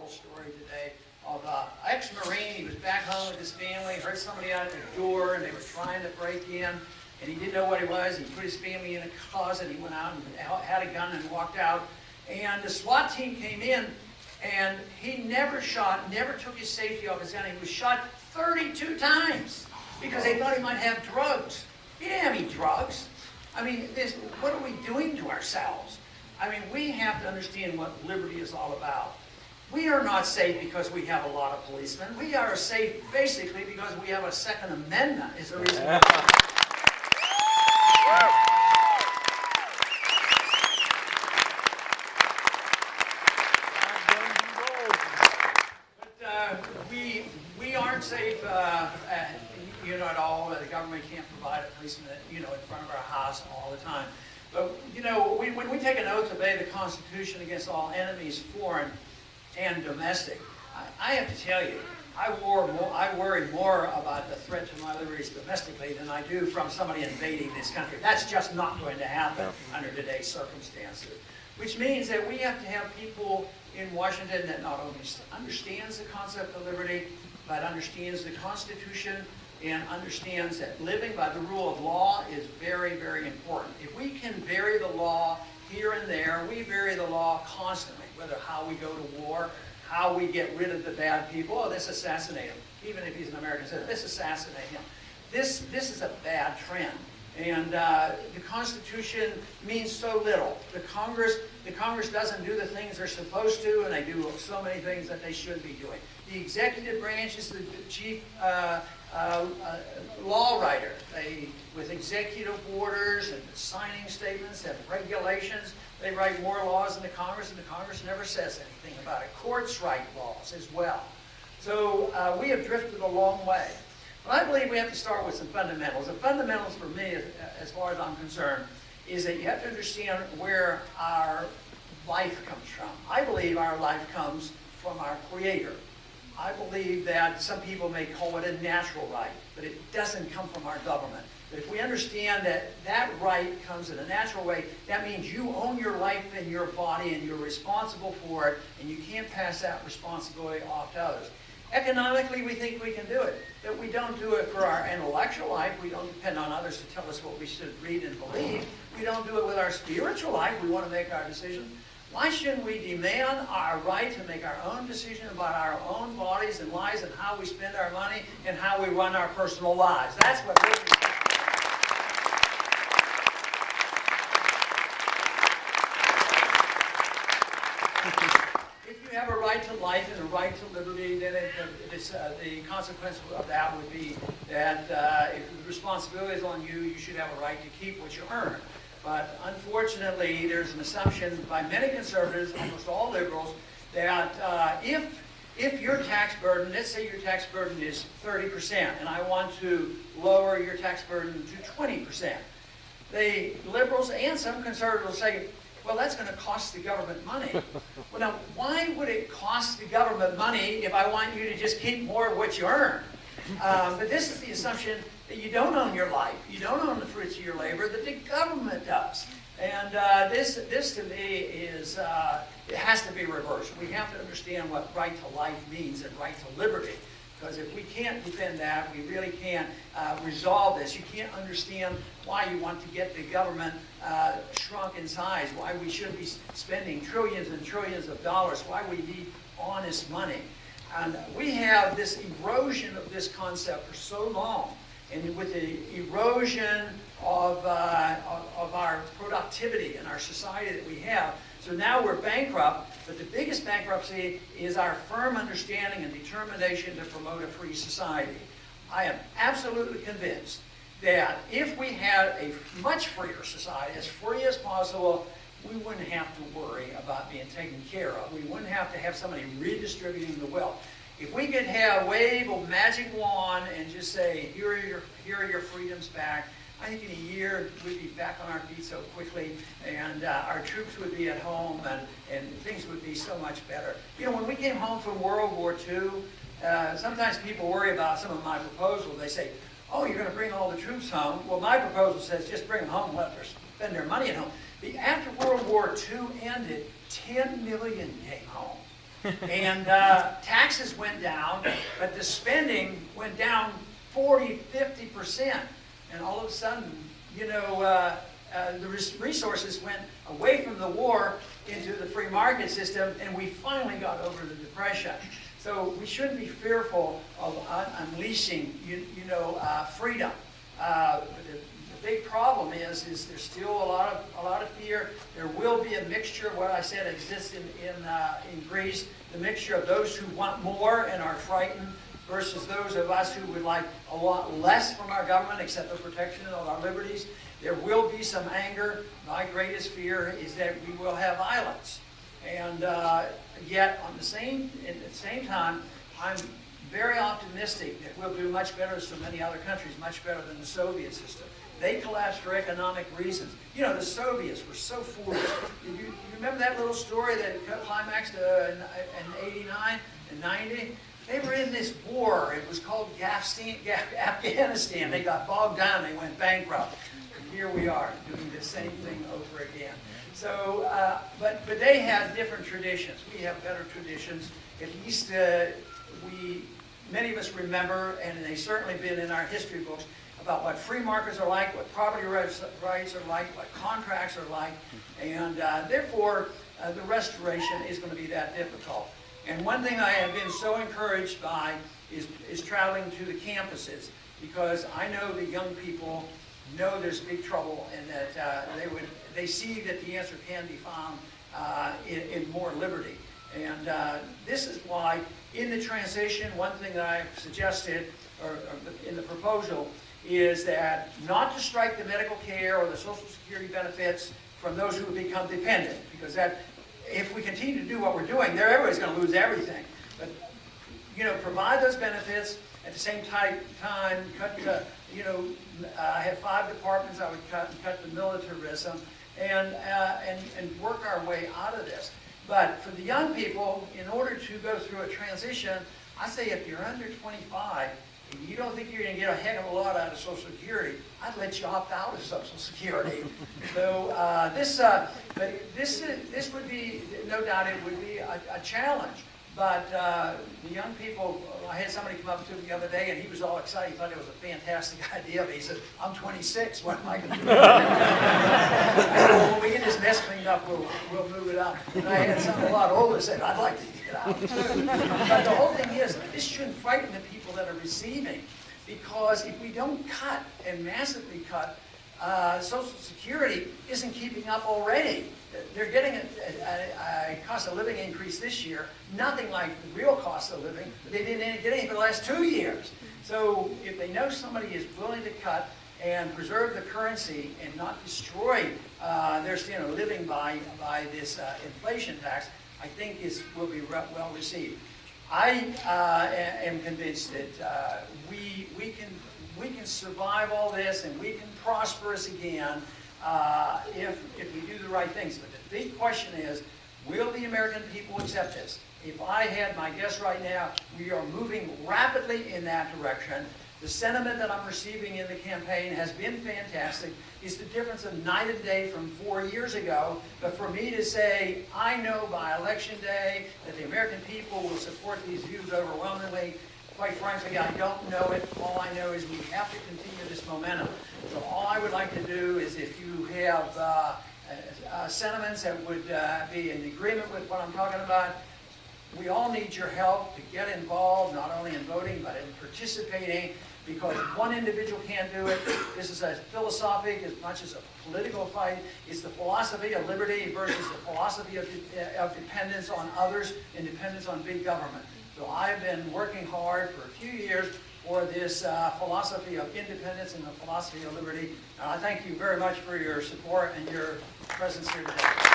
horrible story today of an ex-Marine. He was back home with his family, heard somebody out at the door, and they were trying to break in, and he didn't know what it was. He put his family in a closet. He went out and had a gun and walked out. And the SWAT team came in, and he never shot, never took his safety off his gun. He was shot 32 times because they thought he might have drugs. He didn't have any drugs. I mean, what are we doing to ourselves? I mean, we have to understand what liberty is all about. We are not safe because we have a lot of policemen. We are safe basically because we have a Second Amendment is the reason why. We aren't safe, at all. The government can't provide a policeman, in front of our house all the time. But, when we take an oath to obey the Constitution against all enemies, foreign and domestic, I have to tell you, I worry more about the threat to my liberties domestically than I do from somebody invading this country. That's just not going to happen under today's circumstances. Which means that we have to have people in Washington that not only understands the concept of liberty, but understands the Constitution and understands that living by the rule of law is very, very important. If we can vary the law here and there, we vary the law constantly, whether how we go to war, how we get rid of the bad people. Oh, let's assassinate him. Even if he's an American citizen, let's assassinate him. This is a bad trend. And the Constitution means so little. The Congress doesn't do the things they're supposed to, and they do so many things that they should be doing. The executive branch is the chief law writer. With executive orders and signing statements and regulations, they write more laws than the Congress, and the Congress never says anything about it. Courts write laws as well. So we have drifted a long way. But I believe we have to start with some fundamentals. The fundamentals for me, as far as I'm concerned, is that you have to understand where our life comes from. I believe our life comes from our Creator. I believe that some people may call it a natural right, but it doesn't come from our government. But if we understand that that right comes in a natural way, that means you own your life and your body and you're responsible for it, and you can't pass that responsibility off to others. Economically, we think we can do it, but we don't do it for our intellectual life. We don't depend on others to tell us what we should read and believe. We don't do it with our spiritual life. We want to make our decisions. Why shouldn't we demand our right to make our own decision about our own bodies and lives and how we spend our money and how we run our personal lives? That's what liberty is. If you have a right to life and a right to liberty, then the consequence of that would be that if the responsibility is on you, you should have a right to keep what you earn. But unfortunately, there's an assumption by many conservatives, almost all liberals, that if your tax burden, let's say your tax burden is 30%, and I want to lower your tax burden to 20%, the liberals and some conservatives say, well, that's going to cost the government money. Well, now, why would it cost the government money if I want you to just keep more of what you earn? But this is the assumption that you don't own your life, you don't own the fruits of your labor, that the government does. And this to me is, it has to be reversed. We have to understand what right to life means and right to liberty. Because if we can't defend that, we really can't resolve this. You can't understand why you want to get the government shrunk in size, why we should be spending trillions and trillions of dollars, why we need honest money. And we have this erosion of this concept for so long. And with the erosion of our productivity and our society that we have, so now we're bankrupt, but the biggest bankruptcy is our firm understanding and determination to promote a free society. I am absolutely convinced that if we had a much freer society, as free as possible, we wouldn't have to worry about being taken care of. We wouldn't have to have somebody redistributing the wealth. If we could wave a magic wand and just say, here are your freedoms back, I think in a year we'd be back on our feet so quickly, and our troops would be at home, and things would be so much better. When we came home from World War II, sometimes people worry about some of my proposals. They say, oh, you're going to bring all the troops home. Well, my proposal says just bring them home and let them spend their money at home. After World War II ended, 10 million came home. And taxes went down, but the spending went down 40, 50%. And all of a sudden, you know, the resources went away from the war into the free market system, and we finally got over the Depression. So we shouldn't be fearful of unleashing, freedom. The big problem is there's still a lot of fear. There will be a mixture. What I said exists in Greece. The mixture of those who want more and are frightened versus those of us who would like a lot less from our government, except the protection of our liberties. There will be some anger. My greatest fear is that we will have violence. And yet, at the same time, I'm very optimistic that we'll do much better than so many other countries, much better than the Soviet system. They collapsed for economic reasons. You know, the Soviets were so foolish. You remember that little story that climaxed in 89 and 90? They were in this war. It was called Afghanistan. They got bogged down. They went bankrupt. And here we are doing the same thing over again. So, but they had different traditions. We have better traditions. At least many of us remember, and they've certainly been in our history books, about what free markets are like, what property rights are like, what contracts are like, and therefore the restoration is going to be that difficult. And one thing I have been so encouraged by is traveling to the campuses, because I know the young people know there's big trouble, and that they see that the answer can be found in more liberty. And this is why in the transition, one thing that I've suggested, or in the proposal, is that not to strike the medical care or the Social Security benefits from those who have become dependent, because that, if we continue to do what we're doing, everybody's going to lose everything. But provide those benefits at the same time. Cut I have 5 departments I would cut the militarism, and work our way out of this. But for the young people, in order to go through a transition, I say if you're under 25. If you don't think you're going to get a heck of a lot out of Social Security, I'd let you opt out of Social Security. So this would be, no doubt, it would be a challenge. But the young people, I had somebody come up to me the other day, and he was all excited. He thought it was a fantastic idea. But he said, "I'm 26. What am I going to do?" Well, when we get this mess cleaned up, we'll move it up. And I had someone a lot older say, "I'd like to get out." But the whole thing is, this shouldn't frighten the people that are receiving, because if we don't cut and massively cut, Social Security isn't keeping up already. They're getting a cost of living increase this year, nothing like the real cost of living, but they didn't get any for the last 2 years. So if they know somebody is willing to cut and preserve the currency and not destroy their standard of living by this inflation tax, I think will be well received. I am convinced that we can survive all this, and we can prosper us again if we do the right things. But the big question is, will the American people accept this? If I had my guess right now, we are moving rapidly in that direction. The sentiment that I'm receiving in the campaign has been fantastic. It's the difference of night and day from 4 years ago. But for me to say, I know by election day that the American people will support these views overwhelmingly, quite frankly, I don't know it. All I know is we have to continue this momentum. So all I would like to do is, if you have sentiments that would be in agreement with what I'm talking about, we all need your help to get involved, not only in voting, but in participating, because one individual can't do it. This is a philosophic as much as a political fight. It's the philosophy of liberty versus the philosophy of dependence on others and dependence on big government. So I've been working hard for a few years for this philosophy of independence and the philosophy of liberty. And I thank you very much for your support and your presence here today.